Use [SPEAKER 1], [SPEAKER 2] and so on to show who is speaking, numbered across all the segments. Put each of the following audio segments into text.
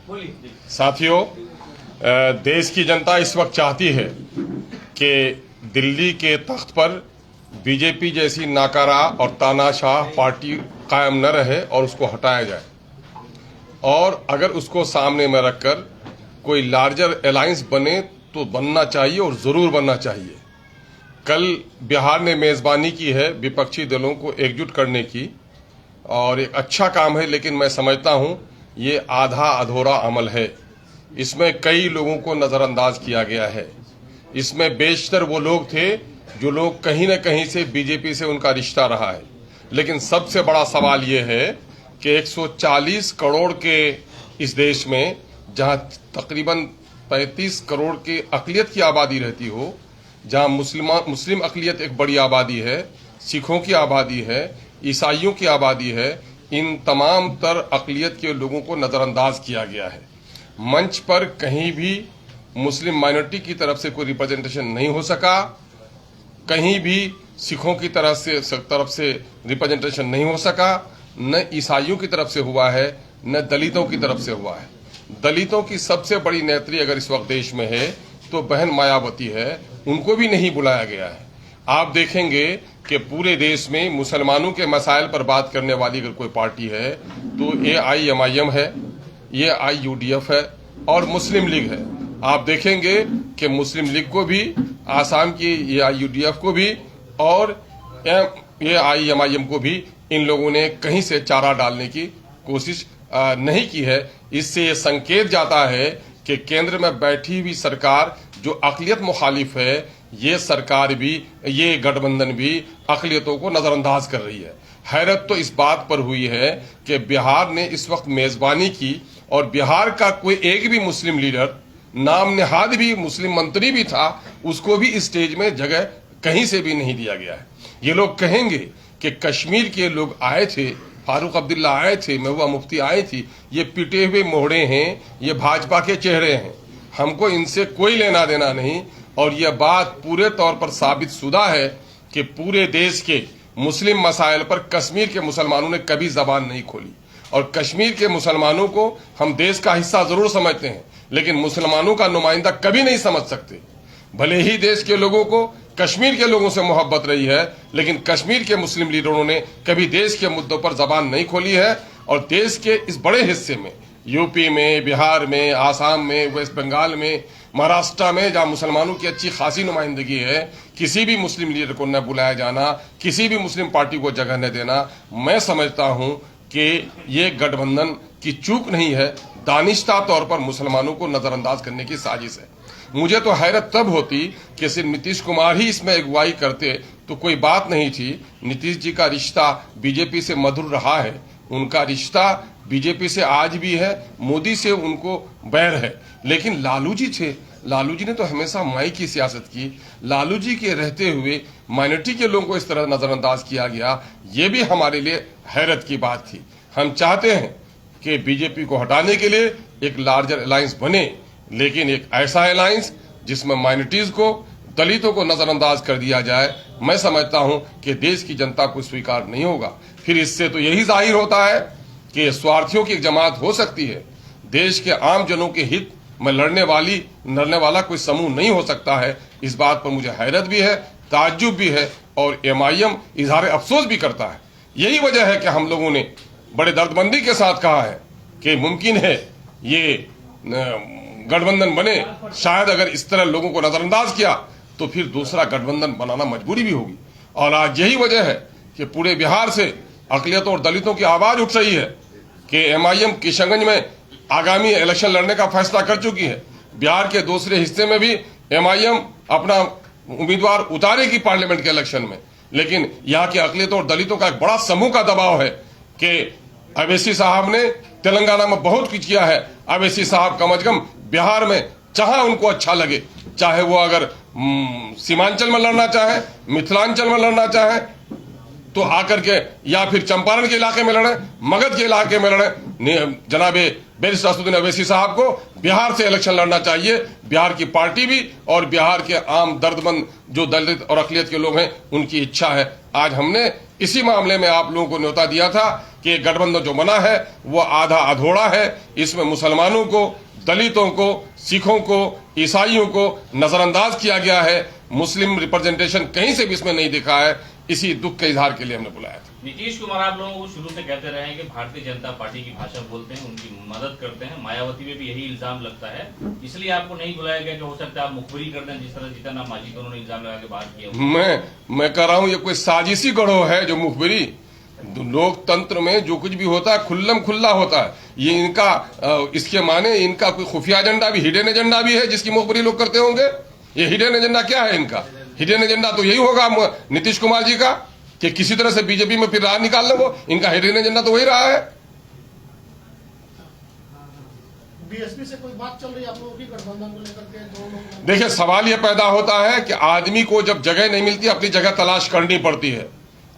[SPEAKER 1] साथियों, देश की जनता इस वक्त चाहती है कि दिल्ली के तख्त पर बीजेपी जैसी नाकारा और तानाशाह पार्टी कायम न रहे और उसको हटाया जाए, और अगर उसको सामने में रखकर कोई लार्जर अलायंस बने तो बनना चाहिए और जरूर बनना चाहिए। कल बिहार ने मेजबानी की है विपक्षी दलों को एकजुट करने की, और एक अच्छा काम है, लेकिन मैं समझता हूं ये आधा अधूरा अमल है। इसमें कई लोगों को नजरअंदाज किया गया है। इसमें बेशतर वो लोग थे जो लोग कहीं न कहीं से बीजेपी से उनका रिश्ता रहा है, लेकिन सबसे बड़ा सवाल ये है कि 140 करोड़ के इस देश में, जहां तकरीबन 35 करोड़ की अकलियत की आबादी रहती हो, जहां मुस्लिम अकलियत एक बड़ी आबादी है, सिखों की आबादी है, ईसाइयों की आबादी है, इन तमाम तर अकलियत के लोगों को नजरअंदाज किया गया है। मंच पर कहीं भी मुस्लिम माइनॉरिटी की तरफ से कोई रिप्रेजेंटेशन नहीं हो सका, कहीं भी सिखों की तरफ से रिप्रेजेंटेशन नहीं हो सका, न ईसाइयों की तरफ से हुआ है, न दलितों की तरफ से हुआ है। दलितों की सबसे बड़ी नेत्री अगर इस वक्त देश में है तो बहन मायावती है, उनको भी नहीं बुलाया गया है। आप देखेंगे कि पूरे देश में मुसलमानों के मसाइल पर बात करने वाली अगर कोई पार्टी है तो AIMIM है, ये IUDF है और मुस्लिम लीग है। आप देखेंगे कि मुस्लिम लीग को भी, आसाम की AIUDF को भी और AIMIM को भी इन लोगों ने कहीं से चारा डालने की कोशिश नहीं की है। इससे ये संकेत जाता है कि केंद्र में बैठी हुई सरकार जो अकलियत मुखालिफ है, ये सरकार भी, ये गठबंधन भी अकलियतों को नजरअंदाज कर रही है। हैरत तो इस बात पर हुई है कि बिहार ने इस वक्त मेजबानी की और बिहार का कोई एक भी मुस्लिम लीडर, नाम नेहाद भी मुस्लिम मंत्री भी था, उसको भी स्टेज में जगह कहीं से भी नहीं दिया गया है। ये लोग कहेंगे कि कश्मीर के लोग आए थे, फारूक अब्दुल्ला आए थे, महबूबा मुफ्ती आई थी, ये पिटे हुए मोहड़े हैं, ये भाजपा के चेहरे हैं, हमको इनसे कोई लेना देना नहीं। और यह बात पूरे तौर पर साबित शुदा है कि पूरे देश के मुस्लिम मसाइल पर कश्मीर के मुसलमानों ने कभी जबान नहीं खोली, और कश्मीर के मुसलमानों को हम देश का हिस्सा जरूर समझते हैं, लेकिन मुसलमानों का नुमाइंदा कभी नहीं समझ सकते। भले ही देश के लोगों को कश्मीर के लोगों से मोहब्बत रही है, लेकिन कश्मीर के मुस्लिम लीडरों ने कभी देश के मुद्दों पर जबान नहीं खोली है। और देश के इस बड़े हिस्से में, यूपी में, बिहार में, आसाम में, वेस्ट बंगाल में, महाराष्ट्र में, जहां मुसलमानों की अच्छी खासी नुमाइंदगी है, किसी भी मुस्लिम लीडर को न बुलाया जाना, किसी भी मुस्लिम पार्टी को जगह न देना, मैं समझता हूं कि ये गठबंधन की चूक नहीं है, दानिश्ता तौर पर मुसलमानों को नजरअंदाज करने की साजिश है। मुझे तो हैरत तब होती कि सिर्फ नीतीश कुमार ही इसमें अगुवाई करते तो कोई बात नहीं थी। नीतीश जी का रिश्ता बीजेपी से मधुर रहा है, उनका रिश्ता बीजेपी से आज भी है, मोदी से उनको बैर है। लेकिन लालू जी थे, लालू जी ने तो हमेशा माई की सियासत की। लालू जी के रहते हुए माइनॉरिटी के लोगों को इस तरह नजरअंदाज किया गया, ये भी हमारे लिए हैरत की बात थी। हम चाहते हैं कि बीजेपी को हटाने के लिए एक लार्जर अलायंस बने, लेकिन एक ऐसा अलायंस जिसमें माइनॉरिटीज को, दलितों को नजरअंदाज कर दिया जाए, मैं समझता हूं कि देश की जनता को स्वीकार नहीं होगा। फिर इससे तो यही जाहिर होता है कि स्वार्थियों की एक जमात हो सकती है, देश के आम जनों के हित में लड़ने वाला कोई समूह नहीं हो सकता है। इस बात पर मुझे हैरत भी है, ताज्जुब भी है, और MIM इजहार अफसोस भी करता है। यही वजह है कि हम लोगों ने बड़े दर्दमंदी के साथ कहा है कि मुमकिन है ये गठबंधन बने। शायद अगर इस तरह लोगों को नजरअंदाज किया तो फिर दूसरा गठबंधन बनाना मजबूरी भी होगी। और आज यही वजह है कि पूरे बिहार से अकलियतों और दलितों की आवाज उठ रही है कि MIM किशनगंज में आगामी इलेक्शन लड़ने का फैसला कर चुकी है। बिहार के दूसरे हिस्से में भी MIM अपना उम्मीदवार उतारेगी पार्लियामेंट के इलेक्शन में। लेकिन यहाँ की अकलियतों और दलितों का एक बड़ा समूह का दबाव है कि अवैसी साहब ने तेलंगाना में बहुत कुछ किया है, अवैसी साहब कम अज कम बिहार में जहां उनको अच्छा लगे, चाहे वो अगर सीमांचल में लड़ना चाहे, मिथिलांचल में लड़ना चाहे तो आकर के, या फिर चंपारण के इलाके में लड़े, मगध के इलाके में लड़े, जनाबे बैरिस्टर असदुद्दीन अवैसी साहब को बिहार से इलेक्शन लड़ना चाहिए। बिहार की पार्टी भी और बिहार के आम दर्दमंद जो दलित और अकलियत के लोग हैं, उनकी इच्छा है। आज हमने इसी मामले में आप लोगों को न्योता दिया था कि गठबंधन जो बना है वो आधा अधूरा है। इसमें मुसलमानों को, दलितों को, सिखों को, ईसाइयों को नजरअंदाज किया गया है। मुस्लिम रिप्रेजेंटेशन कहीं से भी इसमें नहीं दिखा है। इसी दुख के इजहार के लिए हमने बुलाया था।
[SPEAKER 2] नीतीश कुमार आप लोगों को शुरू से कहते रहे हैं कि भारतीय जनता पार्टी की भाषा बोलते हैं, उनकी मदद करते हैं। मायावती में भी यही इल्जाम लगता है, इसलिए आपको नहीं बुलाया गया कि हो सकता है आप मुखबिरी कर दें, जिस तरह जीतन राम मांझी को उन्होंने इल्जाम लगा के बात किया।
[SPEAKER 1] मैं कह रहा हूं ये कोई साजिशी गढ़ो है जो मुखबिरी। लोकतंत्र में जो कुछ भी होता है खुल्लम खुल्ला होता है। ये इनका इसके माने इनका कोई खुफिया एजेंडा भी, हिडन एजेंडा भी है जिसकी मुखबिरी लोग करते होंगे। ये हिडन एजेंडा क्या है इनका? हिडन एजेंडा तो यही होगा नीतीश कुमार जी का कि किसी तरह से बीजेपी में फिर राह निकाल ले। वो इनका हिडन एजेंडा तो वही रहा है।
[SPEAKER 3] बीएसपी से कोई बात चल रही है आप लोगों की गठबंधन को लेकर के? दो लोग,
[SPEAKER 1] देखिए सवाल ये पैदा होता है कि आदमी को जब जगह नहीं मिलती अपनी जगह तलाश करनी पड़ती है,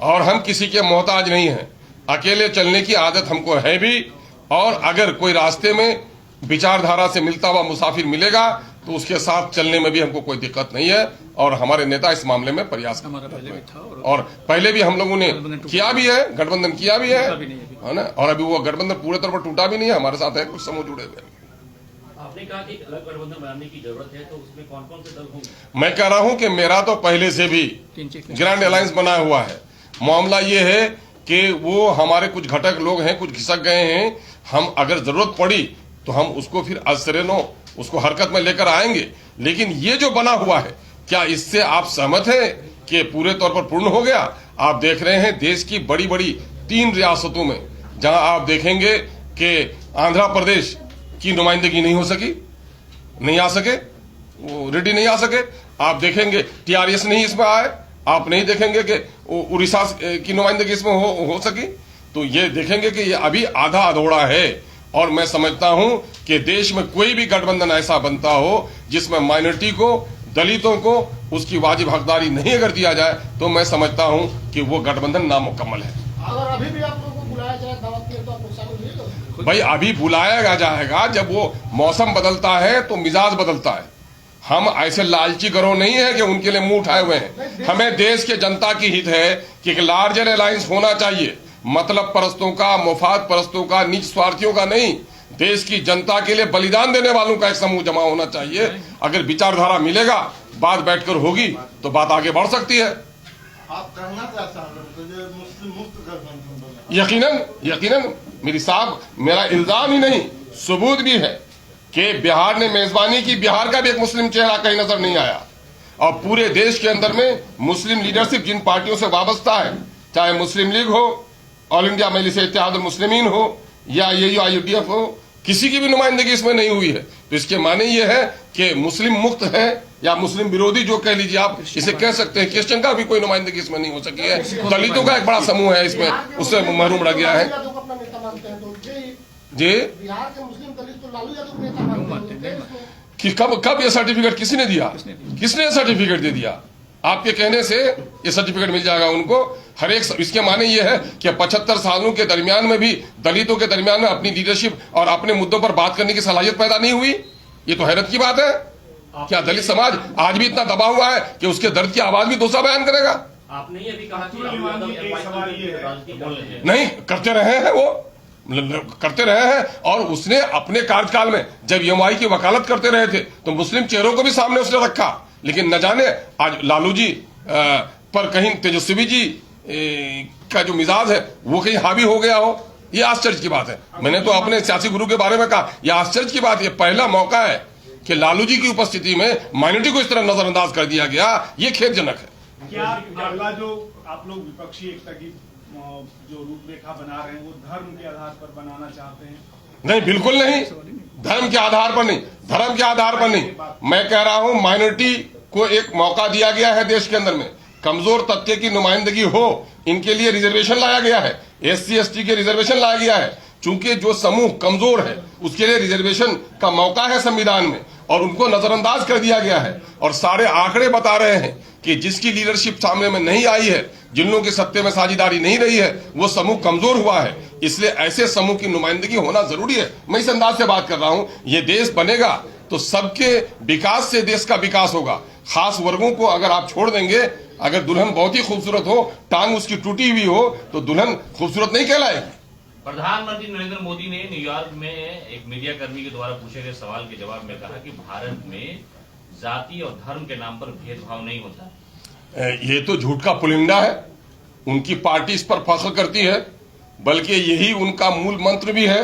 [SPEAKER 1] और हम किसी के मोहताज नहीं हैं। अकेले चलने की आदत हमको है भी, और अगर कोई रास्ते में विचारधारा से मिलता हुआ मुसाफिर मिलेगा तो उसके साथ चलने में भी हमको कोई दिक्कत नहीं है। और हमारे नेता इस मामले में प्रयास और पहले भी हम लोगों ने किया भी है, गठबंधन किया भी है ना। और अभी वो गठबंधन पूरे तौर पर टूटा भी नहीं है, हमारे साथ है कुछ समूह जुड़े हुए।
[SPEAKER 2] आपने कहा कि अलग गठबंधन बनाने की जरूरत है, तो उसमें कौन कौन से दल होंगे?
[SPEAKER 1] मैं कह रहा हूं कि मेरा तो पहले से भी ग्रैंड अलायंस बना हुआ है। मामला ये है कि वो हमारे कुछ घटक लोग हैं, कुछ खिसक गए हैं। हम अगर जरूरत पड़ी तो हम उसको फिर असरेनो उसको हरकत में लेकर आएंगे। लेकिन ये जो बना हुआ है, क्या इससे आप सहमत हैं कि पूरे तौर पर पूर्ण हो गया? आप देख रहे हैं देश की बड़ी बड़ी 3 रियासतों में जहां आप देखेंगे कि आंध्र प्रदेश की नुमाइंदगी नहीं हो सकी, नहीं आ सके, वो रेड्डी नहीं आ सके। आप देखेंगे टीआरएस नहीं इसमें आए। आप नहीं देखेंगे कि उड़ीसा की नुमाइंदगी इसमें हो सकी। तो ये देखेंगे कि ये अभी आधा अधूरा है। और मैं समझता हूं कि देश में कोई भी गठबंधन ऐसा बनता हो जिसमें माइनॉरिटी को, दलितों को उसकी वाजिब हकदारी नहीं अगर दिया जाए, तो मैं समझता हूं कि वो गठबंधन नामुकम्मल है।
[SPEAKER 3] अगर अभी भी आप लोगों को बुलाया जाए दावत के, तो आप लोग शामिल होंगे?
[SPEAKER 1] भाई अभी बुलाया जाएगा, जब वो मौसम बदलता है तो मिजाज बदलता है। हम ऐसे लालची गरोह नहीं है कि उनके लिए मुंह उठाए हुए हैं। हमें देश के जनता की हित है कि एक लार्जर अलायंस होना चाहिए, मतलब परस्तों का, मुफाद परस्तों का, निज स्वार्थियों का नहीं। देश की जनता के लिए बलिदान देने वालों का एक समूह जमा होना चाहिए। अगर विचारधारा मिलेगा, बात बैठकर होगी तो बात आगे बढ़ सकती है।
[SPEAKER 3] आप कहना चाहते हैं मुस्लिम मुक्त गठबंधन?
[SPEAKER 1] यकीनन मेरी साहब, मेरा इल्जाम ही नहीं सबूत भी है कि बिहार ने मेजबानी की, बिहार का भी एक मुस्लिम चेहरा कहीं नजर नहीं आया। और पूरे देश के अंदर में मुस्लिम लीडरशिप जिन पार्टियों से वाबस्ता है, चाहे मुस्लिम लीग हो, ऑल इंडिया मजलिस इत्तेहादुल मुस्लिमीन हो, या AUIUDF हो, किसी की भी नुमाइंदगी इसमें नहीं हुई है। तो इसके माने ये है कि मुस्लिम मुक्त है, या मुस्लिम विरोधी जो कह लीजिए आप इसे कह सकते हैं। क्रिश्चियन का भी कोई नुमाइंदगी इसमें नहीं हो सकी है। दलितों का एक बड़ा समूह है इसमें, उससे महरूम रह गया है। जी
[SPEAKER 3] बिहार के मुस्लिम दलित तो लालू यादव को नेता मानते हैं
[SPEAKER 1] कि कब ये सर्टिफिकेट किसने दिया? किसने सर्टिफिकेट दे दिया? आपके कहने से ये सर्टिफिकेट मिल जाएगा उनको। हर एक इसके माने ये है कि 75 सालों के दरमियान में भी दलितों के दरमियान में अपनी लीडरशिप और अपने मुद्दों पर बात करने की सलाहियत पैदा नहीं हुई। ये तो हैरत की बात है। क्या दलित समाज आज भी इतना दबा हुआ है कि उसके दर्द की आवाज भी दूसरा बयान करेगा?
[SPEAKER 2] आपने ये भी कहा कि राजनीति
[SPEAKER 1] नहीं करते रहे हैं, वो करते रहे हैं। और उसने अपने कार्यकाल में जब EMI की वकालत करते रहे थे तो मुस्लिम चेहरों को भी सामने उसने रखा। लेकिन न जाने आज लालू जी पर कहीं तेजस्वी जी का जो मिजाज है वो कहीं हावी हो गया हो, ये आश्चर्य की बात है। मैंने तो अपने सियासी गुरु के बारे में कहा, यह आश्चर्य की बात, ये पहला मौका है कि लालू जी की उपस्थिति में माइनॉरिटी को इस तरह नजरअंदाज कर दिया गया। ये खेदजनक है।
[SPEAKER 4] क्या अगला जो आप लोग विपक्षी एकता की जो रूपरेखा बना रहे हैं वो धर्म के आधार पर बनाना चाहते हैं?
[SPEAKER 1] नहीं, बिल्कुल नहीं। धर्म के आधार पर नहीं, धर्म के आधार पर नहीं। मैं कह रहा हूं माइनॉरिटी को एक मौका दिया गया है देश के अंदर में, कमजोर तबके की नुमाइंदगी हो, इनके लिए रिजर्वेशन लाया गया है, SC ST के रिजर्वेशन लाया गया है। चूंकि जो समूह कमजोर है उसके लिए रिजर्वेशन का मौका है संविधान में, और उनको नजरअंदाज कर दिया गया है। और सारे आंकड़े बता रहे हैं कि जिसकी लीडरशिप सामने में नहीं आई है, जिन लोगों की सत्ते में साझेदारी नहीं रही है, वो समूह कमजोर हुआ है। इसलिए ऐसे समूह की नुमाइंदगी होना जरूरी है। मैं इस अंदाज से बात कर रहा हूं, ये देश बनेगा तो सबके विकास से देश का विकास होगा। खास वर्गों को अगर आप छोड़ देंगे, अगर दुल्हन बहुत ही खूबसूरत हो, टांग उसकी टूटी हुई हो, तो दुल्हन खूबसूरत नहीं कहलाएगी।
[SPEAKER 2] प्रधानमंत्री नरेंद्र मोदी ने न्यूयॉर्क में एक मीडिया कर्मी के द्वारा पूछे गए सवाल के जवाब में कहा कि भारत में जाति और धर्म के नाम पर भेदभाव नहीं होता।
[SPEAKER 1] ये तो झूठ का पुलिंदा है। उनकी पार्टी इस पर फख्र करती है, बल्कि यही उनका मूल मंत्र भी है